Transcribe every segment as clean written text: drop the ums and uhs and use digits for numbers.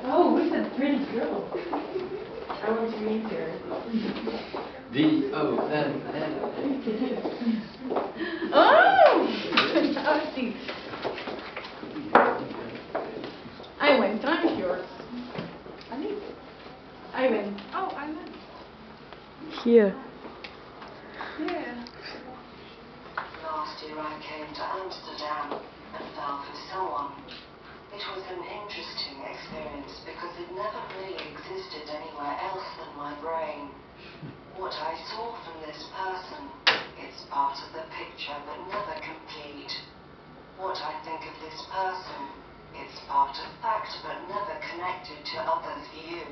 Oh, who's that pretty girl? I want to meet her. Oh! See. Iwan, time is yours. Iwan. Oh, Iwan. Here. Yeah. Last year I came to Amsterdam and fell for someone. It was an interesting experience because it never really existed anywhere else than my brain. What I saw from this person, it's part of the picture but never complete. What I think of this person, it's part of fact but never connected to others' view.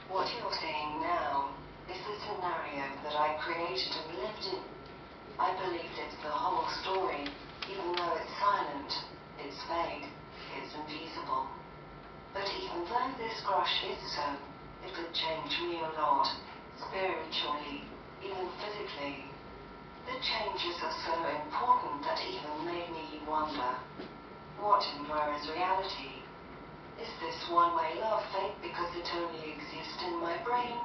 What you're seeing now is the scenario that I created and lived in. I believed it's the whole story, even though it's silent, it's vague, it's invisible. But even though this crush is so, it would change me a lot, spiritually, even physically. The changes are so important that even made me wonder, what and where is reality? Is this one-way love fake because it only exists in my brain?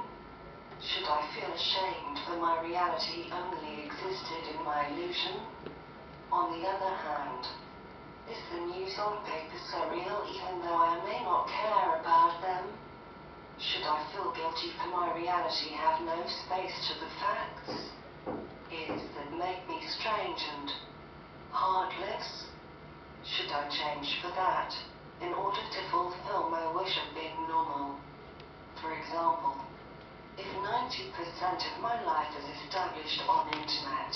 Should I feel ashamed that my reality only existed in my illusion? On the other hand, is the news on paper so real even though I may not care about them? Should I feel guilty for my reality have no space to the facts? Is that make me strange and heartless? Should I change for that in order to fulfill my wish of being normal? For example, if 90% of my life is established on internet,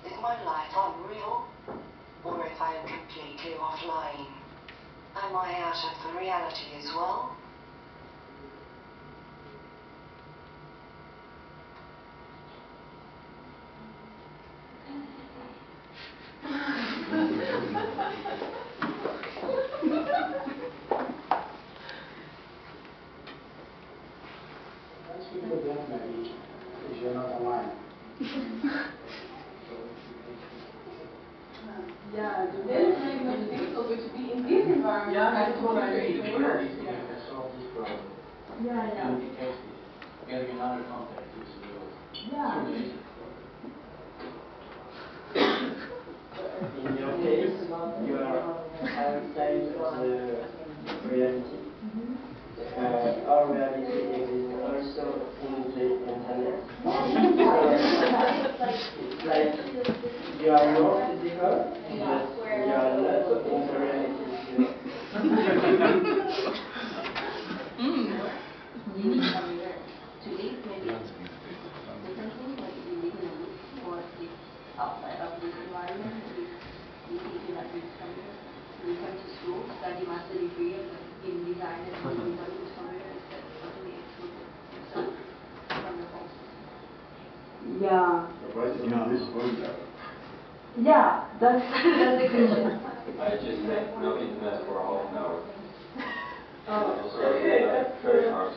is my life unreal? Or if I am completely offline, am I out of the reality as well? Let's speak to them maybe, if you're not online. Yeah, the dance makes much difficult, but to be in this environment, Yeah, to work. you can solve this problem. Yeah. Communicate this. Getting another contact is Yeah. through the internet. In your case, you are outside the reality. Our reality exists also in the internet. It's like you are more physical, but you are not in the reality. Outside of this environment, we teach you that this computer. We come to school, study master degree in design and we come to computer instead of totally excluded from the whole system. Yeah. Why do you know this word? Yeah, that's the question. I just had no internet for half an hour. Oh, Also, okay, that's very hard.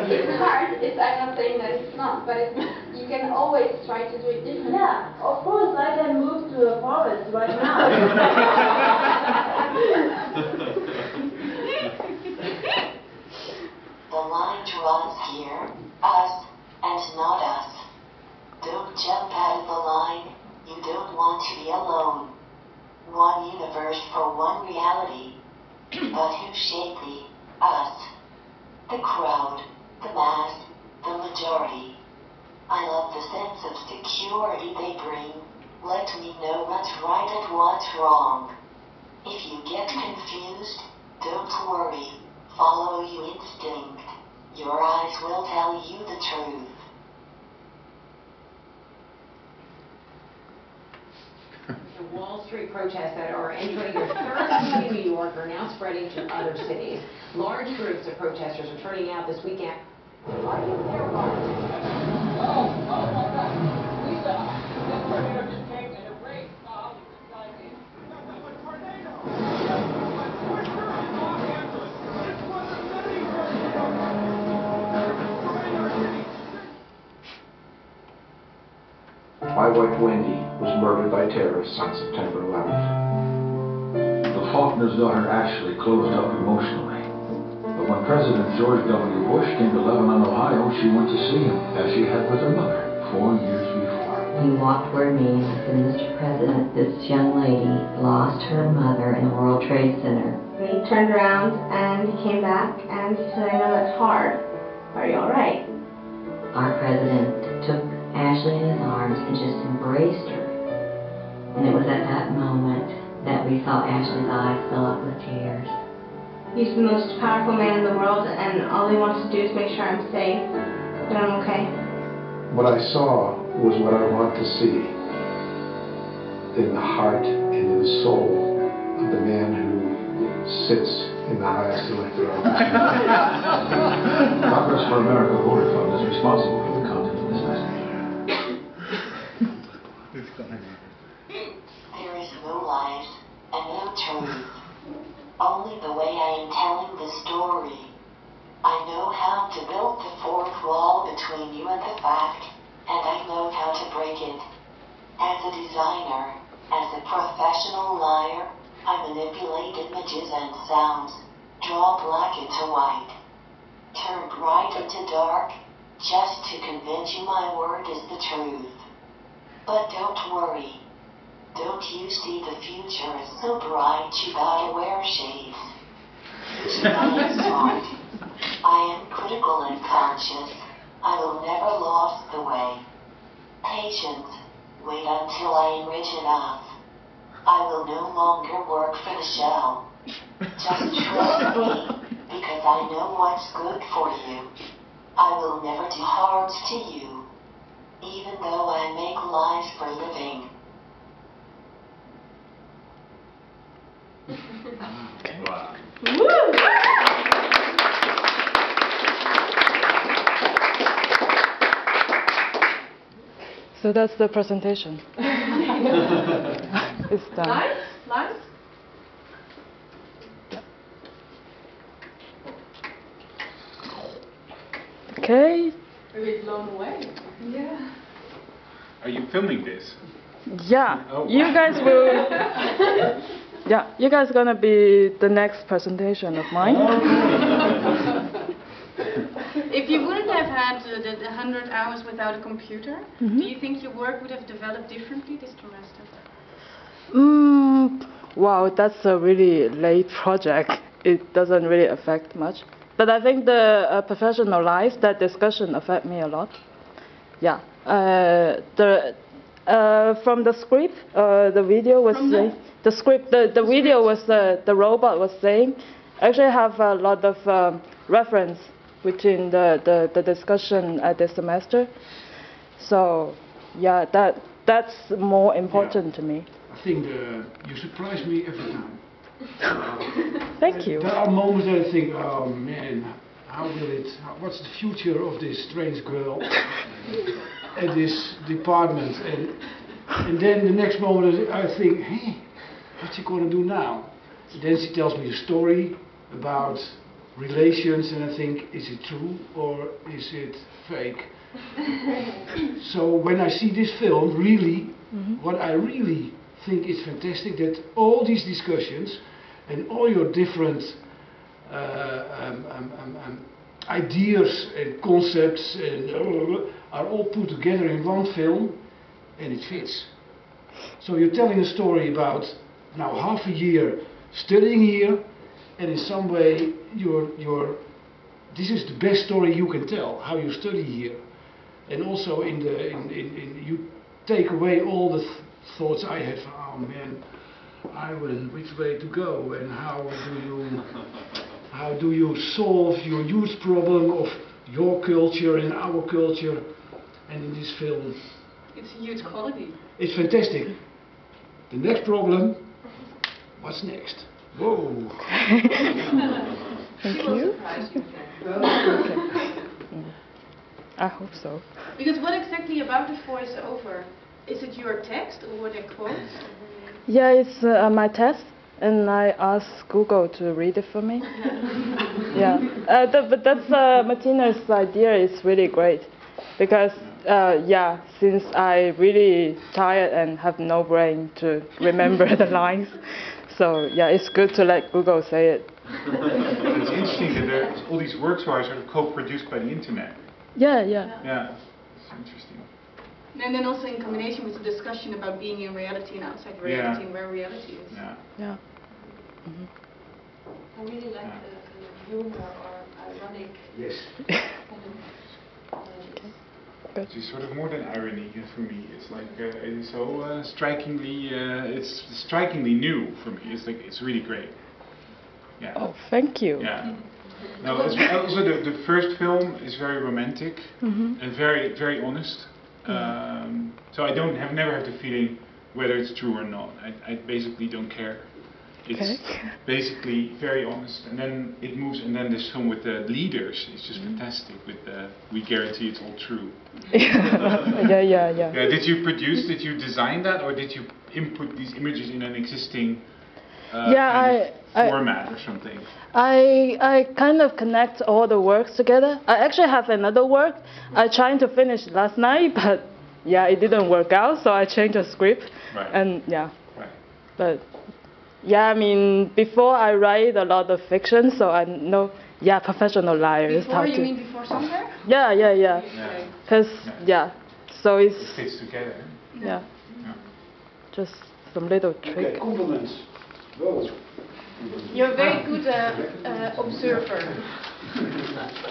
It's hard. I'm not saying that it's not, but you can always try to do it differently. Yeah, of course I can move to a forest right now. The line draws here, us, and not us. Don't jump out of the line, you don't want to be alone. One universe for one reality. But who shaped the us? The crowd, the mass, the majority. I love the sense of security they bring. Let me know what's right and what's wrong. If you get confused, don't worry. Follow your instinct. Your eyes will tell you the truth. The Wall Street protests that are entering their third week in New York are now spreading to other cities. Large groups of protesters are turning out this weekend. Are you there, Mark? Oh my God. Lisa, that tornado just came and it rained. Oh, it's a tornado. wife Wendy was murdered by terrorists on September 11th. The Faulkner's daughter Ashley closed up emotionally. But when President George W. Bush came to Lebanon, Ohio, she went to see him, as she had with her mother 4 years before. He walked toward me and said, "Mr. President, this young lady lost her mother in the World Trade Center." He turned around and he came back and he said, "I know that's hard. Are you all right?" Our president took Ashley in his arms and just embraced her. And it was at that moment that we saw Ashley's eyes fill up with tears. He's the most powerful man in the world, and all he wants to do is make sure I'm safe, that I'm okay. What I saw was what I want to see in the heart and in the soul of the man who sits in the highest elected office. Congress for America Voter Fund is responsible for the content of this message. There is no lies and no truth. Only the way I am telling the story. I know how to build the fourth wall between you and the fact, and I know how to break it. As a designer, as a professional liar, I manipulate images and sounds, draw black into white, turn bright into dark, just to convince you my word is the truth. But don't worry. Don't you see the future is so bright you gotta wear shades? You see, I am smart. I am critical and conscious. I will never lost the way. Patience. Wait until I enrich enough. I will no longer work for the shell. Just trust me, because I know what's good for you. I will never do harms to you, even though I make lies for a living. Wow. So that's the presentation. It's done. Nice, nice. Okay. A bit blown away. Yeah. Are you filming this? Yeah. Oh, You wow. guys will. Yeah. You guys gonna be the next presentation of mine. If you wouldn't have had the 100 hours without a computer, do you think your work would have developed differently this semester? Wow, that's a really late project. It doesn't really affect much. But I think the professional life, that discussion affect me a lot. Yeah. From the script, the video was the script. The video was the robot was saying. Actually, have a lot of reference between the discussion at the semester. So, yeah, that's more important to me. I think you surprise me every time. Thank you. There are moments that I think, oh man, what's the future of this strange girl at this department? And then the next moment I think, hey, what's she going to do now? And then she tells me a story about relations, and I think, is it true or is it fake? So when I see this film, really, what I really think is fantastic, that all these discussions and all your different ideas and concepts and are all put together in one film, and it fits. So you're telling a story about now half a year studying here, and in some way this is the best story you can tell, how you study here. And also you take away all the thoughts I had from, oh man, Ivan, which way to go, and how do you solve your huge problem of your culture and our culture, and in this film. It's a huge quality. It's fantastic. The next problem, what's next? Whoa. Thank you. I hope so. Because what exactly about the voiceover? Is it your text or were they quotes? Yeah, it's my test, and I asked Google to read it for me. Yeah, but that's Martina's idea is really great, because yeah, since I really tired and have no brain to remember the lines, so yeah, it's good to let Google say it. It's interesting that all these works are sort of co-produced by the internet. Yeah, yeah. Yeah, it's interesting. And then also in combination with the discussion about being in reality and outside reality and where reality is. Yeah. Yeah. I really like the humor or ironic. Yes. It's sort of more than irony for me. It's like it's so strikingly, it's strikingly new for me. It's like it's really great. Yeah. Oh, thank you. Yeah. No, also the first film is very romantic and very very honest. So I never have the feeling whether it's true or not. I basically don't care. It's basically very honest, and then it moves, and then this film with the leaders is just fantastic. With we guarantee it's all true. Yeah. Did you design that, or did you input these images in an existing format or something? I kind of connect all the works together. I actually have another work I tried to finish last night, but yeah, it didn't work out, so I changed the script. Right. And yeah. Right. But yeah, I mean, before I write a lot of fiction, so I know, professional liars. Before, you mean before somewhere? Yeah. Because, so it's... It fits together. Yeah. Just some little trick. Okay, compliments. Go. You're a very good observer.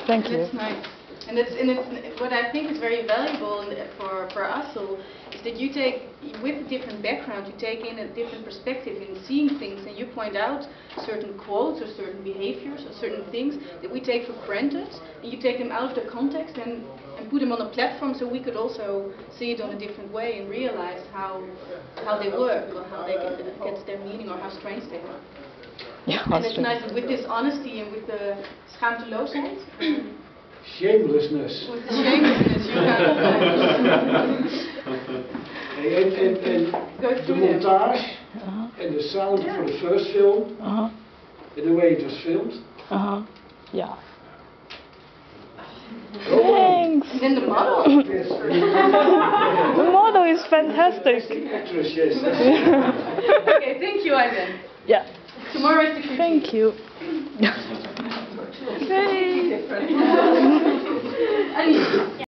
Thank you. That's nice. And it's what I think is very valuable for Assel is that you take, with a different background, you take in a different perspective in seeing things, and you point out certain quotes or certain behaviors or certain things that we take for granted, and you take them out of the context and put them on a platform so we could also see it on a different way and realize how they work or how they get their meaning or how strange they are. Yeah, and it's nice with this honesty and with the schaamteloosheid. Shamelessness. With the shamelessness, you can. And the montage and the sound for the first film and the way it was filmed. Yeah. Thanks. And then the model. Yes. The model is fantastic. Actress, yes. Okay, thank you, Ivan. Yeah. Tomorrow is the critique. Thank you. Hey.